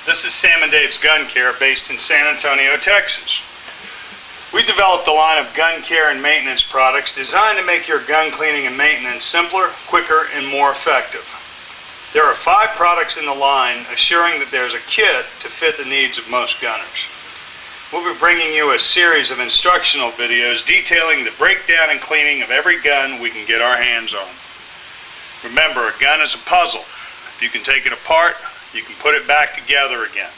This is Sam and Dave's Gun Care based in San Antonio, Texas. We developed a line of gun care and maintenance products designed to make your gun cleaning and maintenance simpler, quicker, and more effective. There are 5 products in the line, assuring that there's a kit to fit the needs of most gunners. We'll be bringing you a series of instructional videos detailing the breakdown and cleaning of every gun we can get our hands on. Remember, a gun is a puzzle. If you can take it apart, you can put it back together again.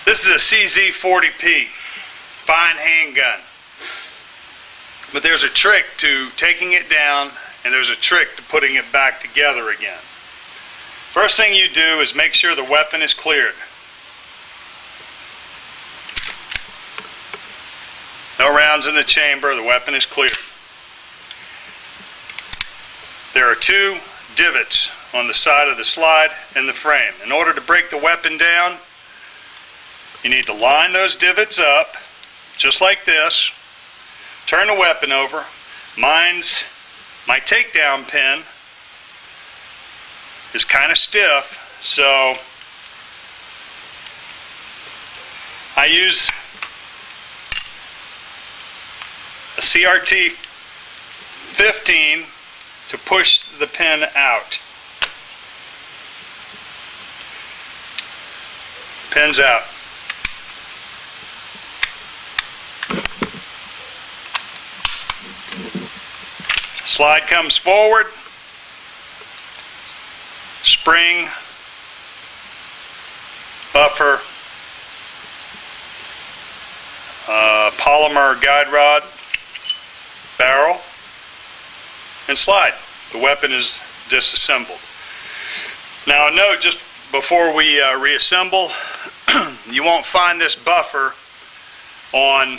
This is a CZ40P, fine handgun. But there's a trick to taking it down, and there's a trick to putting it back together again. First thing you do is make sure the weapon is cleared. No rounds in the chamber, the weapon is cleared. There are 2 divots on the side of the slide and the frame. In order to break the weapon down, you need to line those divots up, just like this. Turn the weapon over. My takedown pin is kind of stiff, so I use a CRT 15 to push the pin out. Pin's out. Slide comes forward. Spring, buffer, polymer guide rod, barrel, and slide. The weapon is disassembled. Now, a note just before we reassemble, you won't find this buffer on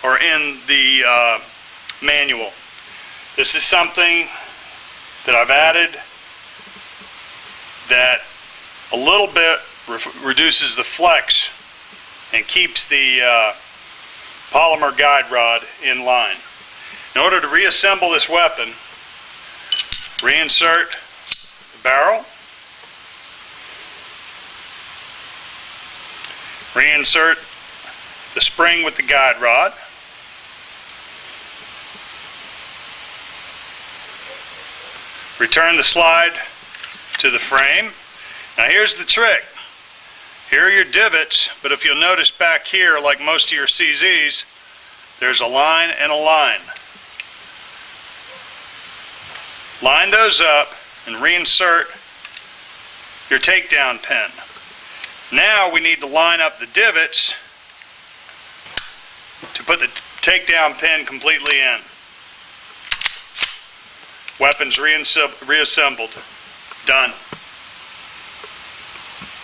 or in the manual. This is something that I've added that a little bit reduces the flex and keeps the polymer guide rod in line. In order to reassemble this weapon, reinsert the barrel, reinsert the spring with the guide rod, return the slide to the frame. Now here's the trick. Here are your divots, but if you'll notice back here, like most of your CZs, there's a line and a line. Line those up and reinsert your takedown pin. Now we need to line up the divots to put the takedown pin completely in. Weapons reassembled. Done.